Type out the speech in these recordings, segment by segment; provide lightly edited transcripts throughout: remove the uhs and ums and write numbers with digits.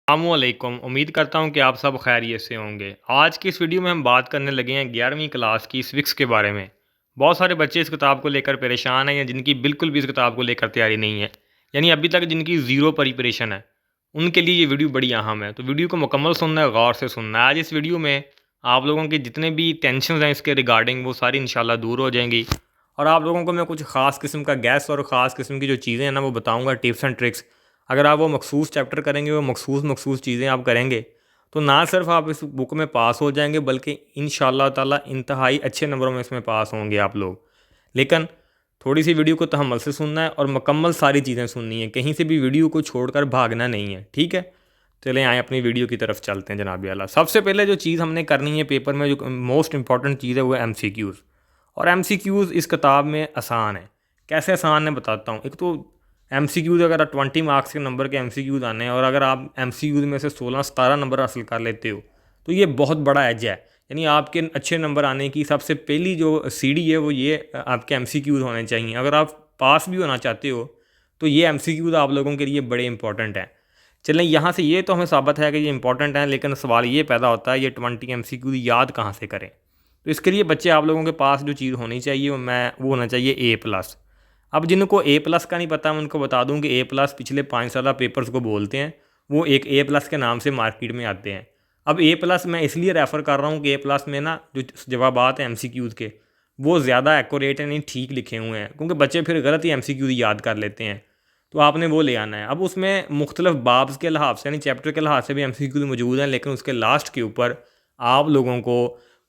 अस्सलामुअलैकुम। उम्मीद करता हूँ कि आप सब खैरियत से होंगे। आज की इस वीडियो में हम बात करने लगे हैं 11वीं क्लास की सिविक्स के बारे में। बहुत सारे बच्चे इस किताब को लेकर परेशान हैं या जिनकी बिल्कुल भी इस किताब को लेकर तैयारी नहीं है, यानी अभी तक जिनकी ज़ीरो प्रिपरेशन है, उनके लिए ये वीडियो बड़ी अहम है। तो वीडियो को मुकम्मल सुनना है, गौर से सुनना है। आज इस वीडियो में आप लोगों के जितने भी टेंशन हैं इसके रिगार्डिंग वो सारी इंशाल्लाह दूर हो जाएंगी। और आप लोगों को मैं कुछ ख़ास किस्म का गैस और ख़ास किस्म की जो चीज़ें हैं ना वो बताऊँगा, टिप्स एंड ट्रिक्स। अगर आप वो मखसूस चैप्टर करेंगे, वो मखसूस चीज़ें आप करेंगे, तो ना सिर्फ आप इस बुक में पास हो जाएंगे बल्कि इंशाल्लाह ताला इंतहाई अच्छे नंबरों में इसमें पास होंगे आप लोग। लेकिन थोड़ी सी वीडियो को तहम्मुल से सुनना है और मुकम्मल सारी चीज़ें सुननी है, कहीं से भी वीडियो को छोड़कर भागना नहीं है, ठीक है। चलें आए अपनी वीडियो की तरफ चलते हैं जनाब आला। सबसे पहले जो चीज़ हमने करनी है पेपर में, जो मोस्ट इंपॉर्टेंट चीज़ है वो है MCQs। और MCQs इस किताब में आसान है। कैसे आसान है बताता हूँ। एक तो MCQs अगर 20 मार्क्स के नंबर के MCQs आने हैं और अगर आप MCQs में से 16-17 नंबर हासिल कर लेते हो तो ये बहुत बड़ा एज है। यानी आपके अच्छे नंबर आने की सबसे पहली जो सीढ़ी है वो ये आपके MCQs होने चाहिए। अगर आप पास भी होना चाहते हो तो ये MCQs आप लोगों के लिए बड़े इंपॉर्टेंट हैं। चलें यहाँ से ये तो हमें साबित है कि ये इंपॉर्टेंट है, लेकिन सवाल ये पैदा होता है ये 20 MCQs याद कहाँ से करें। तो इसके लिए बच्चे आप लोगों के पास जो चीज़ होनी चाहिए वो होना चाहिए A+। अब जिनको A+ का नहीं पता मैं उनको बता दूं कि A+ पिछले 5 साल पेपर्स को बोलते हैं। वो एक A+ के नाम से मार्केट में आते हैं। अब A+ मैं इसलिए रेफ़र कर रहा हूँ कि A+ में ना जो जवाबात हैं MCQs के वो ज़्यादा एक्यूरेट हैं, नहीं ठीक लिखे हुए हैं, क्योंकि बच्चे फिर गलत ही MCQs याद कर लेते हैं। तो आपने वो ले आना है। अब उसमें मुख्तलिफ बाब्स के लिहाज से यानी चैप्टर के लिहाज से भी MCQs मौजूद हैं, लेकिन उसके लास्ट के ऊपर आप लोगों को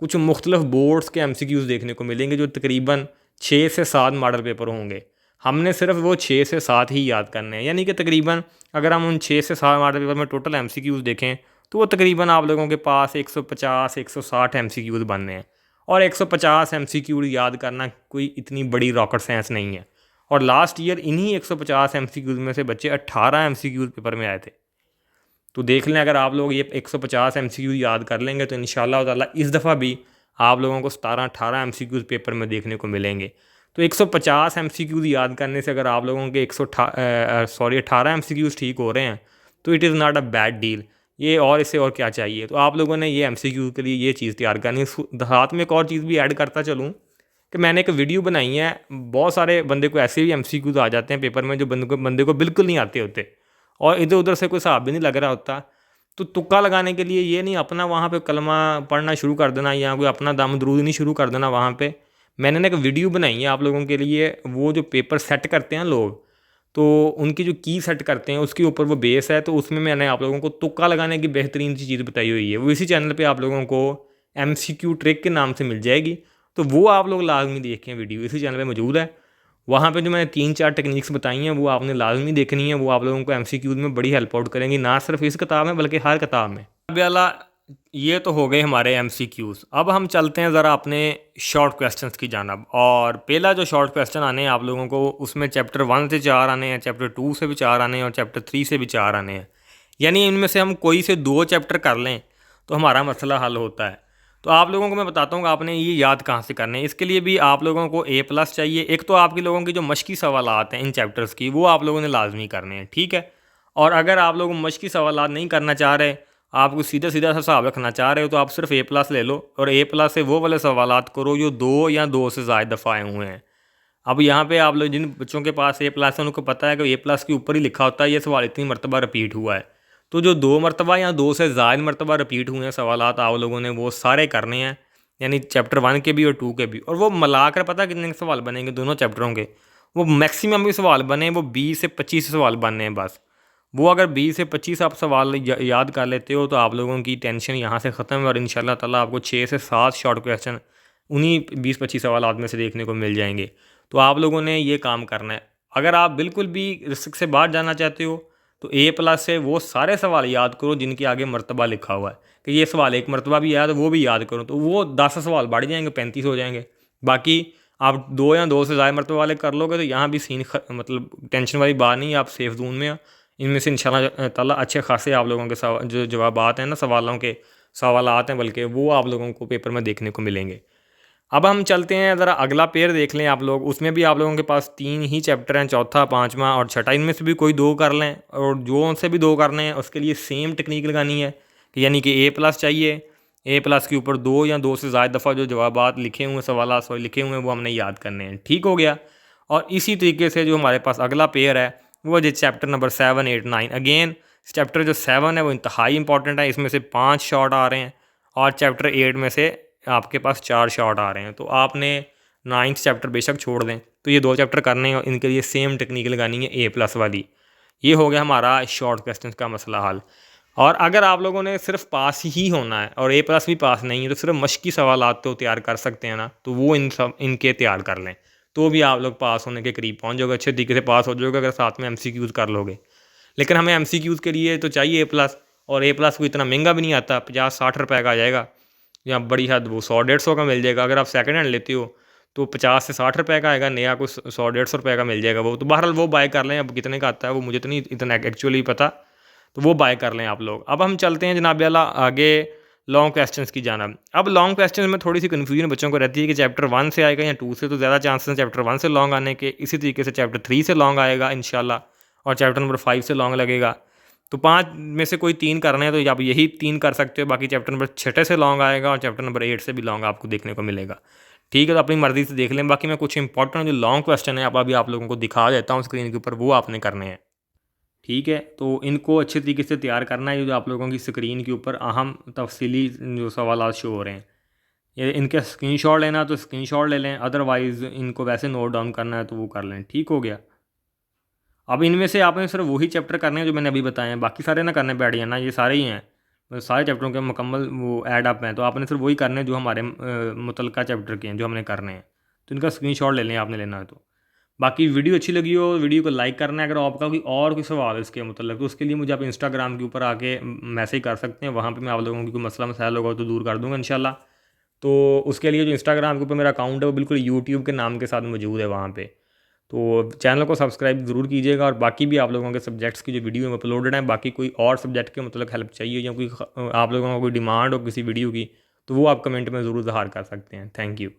कुछ मुख्तलिफ बोर्ड्स के MCQs देखने को मिलेंगे जो तकरीबन 6 से 7 मॉडल पेपर होंगे। हमने सिर्फ वो 6 से 7 ही याद करने हैं, यानी कि तकरीबन अगर हम उन 6 से 7 मॉडल पेपर में टोटल MCQs देखें तो वो तकरीबन आप लोगों के पास 150-160 MCQs बनने हैं। और 150 MCQs याद करना कोई इतनी बड़ी रॉकेट साइंस नहीं है। और लास्ट ईयर इन्हीं 150 MCQs में से बच्चे 18 MCQs पेपर में आए थे। तो देख लें, अगर आप लोग ये 150 MCQs याद कर लेंगे तो इंशाल्लाह ताला इस दफ़ा भी आप लोगों को 17-18 MCQs पेपर में देखने को मिलेंगे। तो 150 MCQs याद करने से अगर आप लोगों के 18 MCQs ठीक हो रहे हैं तो it is not a bad deal. ये और इससे और क्या चाहिए। तो आप लोगों ने ये MCQs के लिए ये चीज़ तैयार करनी है। साथ में एक और चीज़ भी ऐड करता चलूँ कि मैंने एक वीडियो बनाई है। बहुत सारे बंदे को ऐसे भी MCQs आ जाते हैं पेपर में जो बंदे को बिल्कुल नहीं आते होते और इधर उधर से कोई हिसाब भी नहीं लग रहा होता। तो तुक्का लगाने के लिए ये नहीं अपना वहाँ पे कलमा पढ़ना शुरू कर देना या कोई अपना दम दरूद नहीं शुरू कर देना वहाँ पे। मैंने ना एक वीडियो बनाई है आप लोगों के लिए। वो जो पेपर सेट करते हैं लोग, तो उनकी जो की सेट करते हैं उसके ऊपर वो बेस है। तो उसमें मैंने आप लोगों को तुक्का लगाने की बेहतरीन सी चीज़ बताई हुई है। वो इसी चैनल पर आप लोगों को MCQ ट्रिक के नाम से मिल जाएगी। तो वो आप लोग लाजमी देखें, वीडियो इसी चैनल पर मौजूद है। वहाँ पे जो मैंने 3-4 टेक्निक्स बताई हैं वो आपने लाजमी देखनी है। वो आप लोगों को MCQs में बड़ी हेल्प आउट करेंगी, ना सिर्फ इस किताब में बल्कि हर किताब में। अब वाला ये तो हो गए हमारे MCQs। अब हम चलते हैं ज़रा अपने शॉर्ट क्वेश्चंस की जानब। और पहला जो शॉर्ट क्वेश्चन आने हैं आप लोगों को, उसमें चैप्टर 1 से 4 आने हैं, चैप्टर 2 से भी 4 आने हैं और चैप्टर 3 से भी 4 आने हैं। यानी इनमें से हम कोई से 2 चैप्टर कर लें तो हमारा मसला हल होता है। तो आप लोगों को मैं बताता हूँ कि आपने ये याद कहाँ से करने हैं। इसके लिए भी आप लोगों को A+ चाहिए। एक तो आपके लोगों की जो मश्की सवालात हैं इन चैप्टर्स की वो आप लोगों ने लाजमी करने हैं, ठीक है। और अगर आप लोग मश्की सवालात नहीं करना चाह रहे, आपको सीधा सीधा सा हिसाब रखना चाह रहे हो, तो आप सिर्फ A+ ले लो और A+ से वो वाले सवालात करो जो 2 या 2 से ज़्यादा दफ़ा आए हुए हैं। अब यहाँ पे आप लोग जिन बच्चों के पास A+ है उनको पता है कि A+ के ऊपर ही लिखा होता है ये सवाल इतनी मरतबा रिपीट हुआ है। तो जो 2 मरतबा या 2 से ज़ायद मरतबा रिपीट हुए हैं सवालात आप लोगों ने वो सारे करने हैं, यानी चैप्टर 1 के भी और 2 के भी। और वो मिलाकर पता कितने सवाल बनेंगे दोनों चैप्टरों के। वो मैक्सिमम भी सवाल बने वो 20 से 25 सवाल बनने हैं बस। वो अगर 20 से 25 आप सवाल याद कर लेते हो तो आप लोगों की टेंशन यहाँ से ख़त्म है और इंशाल्लाह ताला आपको 6 से 7 शॉर्ट क्वेश्चन उन्हीं 20-25 सवाल में से देखने को मिल जाएंगे। तो आप लोगों ने ये काम करना है। अगर आप बिल्कुल भी रिस्क से बाहर जाना चाहते हो तो A+ से वो सारे सवाल याद करो जिनके आगे मरतबा लिखा हुआ है कि ये सवाल एक मरतबा भी आया तो वो भी याद करो। तो वो 10 सवाल बढ़ जाएंगे, 35 हो जाएंगे। बाकी आप 2 या 2 से ज़्यादा मरतबा वाले कर लोगे तो यहाँ भी सीन मतलब टेंशन वाली बात नहीं है, आप सेफ जोन में हो। इनमें से इंशाल्लाह ताला अच्छे खासे आप लोगों के जो जवाबात हैं ना सवालों के सवालात हैं बल्कि वो आप लोगों को पेपर में देखने को मिलेंगे। अब हम चलते हैं ज़रा अगला पेयर देख लें आप लोग। उसमें भी आप लोगों के पास 3 ही चैप्टर हैं, चौथा, पाँचवा और छठा। इनमें से भी कोई 2 कर लें, और जो उनसे भी 2 करने हैं उसके लिए सेम टेक्निक लगानी है कि यानी कि A+ चाहिए। A+ के ऊपर 2 या 2 से ज़्यादा दफ़ा जो जवाबात लिखे हुए हैं, सवाल सॉरी लिखे हुए हैं, वो हमने याद करने हैं। ठीक हो गया। और इसी तरीके से जो हमारे पास अगला पेयर है वो है चैप्टर नंबर 7, 8, 9। अगेन चैप्टर जो 7 है वो इंतहाई इंपॉर्टेंट है। इसमें से 5 शॉर्ट आ रहे हैं और चैप्टर 8 में से आपके पास 4 शॉर्ट आ रहे हैं। तो आपने 9th चैप्टर बेशक छोड़ दें, तो ये 2 चैप्टर करने हैं और इनके लिए सेम टेक्निक लगानी है A+ वाली। ये हो गया हमारा शॉर्ट क्वेश्चन का मसला हल। और अगर आप लोगों ने सिर्फ पास ही होना है और A+ भी पास नहीं है, तो सिर्फ मश्की सवालात तो तैयार कर सकते हैं ना, तो वो इनके तैयार कर लें, तो भी आप लोग पास होने के करीब पहुंच जाओगे, अच्छे तरीके से पास हो जाओगे अगर साथ में MCQs कर लोगे। लेकिन हमें MCQs के लिए तो चाहिए A+, और A+ को इतना महंगा भी नहीं आता, 50-60 रुपये का आ जाएगा, या बड़ी हद वो 100-150 का मिल जाएगा। अगर आप सेकंड हैंड लेते हो तो 50 से 60 रुपये का आएगा, नया कुछ 100-150 रुपये का मिल जाएगा वो। तो बहरहाल वो बाय कर लें। अब कितने का आता है वो मुझे तो नहीं इतना एक्चुअली पता, तो वो बाय कर लें आप लोग। अब हम चलते हैं जनाब अल्लाह आगे लॉन्ग क्वेश्चंस की जानब। अब लॉन्ग क्वेश्चंस में थोड़ी सी कन्फ्यूजन बच्चों को रहती है कि चैप्टर 1 से आएगा या 2 से, तो ज़्यादा चांसेस हैं चैप्टर 1 से लॉन्ग आने के। इसी तरीके से चैप्टर 3 से लॉन्ग आएगा इंशाल्लाह, और चैप्टर नंबर 5 से लॉन्ग लगेगा। तो 5 में से कोई 3 करने हैं तो आप यही 3 कर सकते हो। बाकी चैप्टर नंबर 6 से लॉन्ग आएगा और चैप्टर नंबर 8 से भी लॉन्ग आपको देखने को मिलेगा। ठीक है, तो अपनी मर्ज़ी से देख लें। बाकी मैं कुछ इंपॉर्टेंट जो लॉन्ग क्वेश्चन है अभी आप लोगों को दिखा देता हूँ स्क्रीन के ऊपर, वो आपने करने हैं। ठीक है, तो इनको अच्छे तरीके से तैयार करना है। जो आप लोगों की स्क्रीन के ऊपर अहम तफसीली जो सवाल शो हो रहे हैं, ये इनके स्क्रीनशॉट लेना तो स्क्रीनशॉट ले लें, अदरवाइज़ इनको वैसे नोट डाउन करना है तो वो कर लें। ठीक हो गया। अब इनमें से आपने सिर्फ वही चैप्टर करने हैं जो मैंने अभी बताए हैं, बाकी सारे ना करने बैठ जाना, ये सारे ही हैं, सारे चैप्टरों के मुकम्मल वो ऐड अप हैं। तो आपने सिर्फ वही करने हैं जो हमारे मुतलका चैप्टर के हैं जो हमने करने हैं, तो इनका स्क्रीनशॉट ले लें आपने लेना है तो। बाकी वीडियो अच्छी लगी हो वीडियो को लाइक करना है। अगर आपका कोई और कोई सवाल है इसके मतलब, तो उसके लिए मुझे आप इंस्टाग्राम के ऊपर आके मैसेज कर सकते हैं। वहाँ पे मैं आप लोगों की कोई मसला मसाइल होगा तो दूर कर दूँगा इंशाल्लाह। तो उसके लिए जो इंस्टाग्राम के ऊपर मेरा अकाउंट है वो बिल्कुल यूट्यूब के नाम के साथ मौजूद है वहाँ पे। तो चैनल को सब्सक्राइब ज़रूर कीजिएगा। और बाकी भी आप लोगों के सब्जेक्ट्स की जो वीडियो में अपलोडेड हैं, बाकी कोई और सब्जेक्ट के मतलब हेल्प चाहिए या कोई आप लोगों को कोई डिमांड हो किसी वीडियो की, तो वो आप कमेंट में ज़रूर ज़ाहिर कर सकते हैं। Thank you.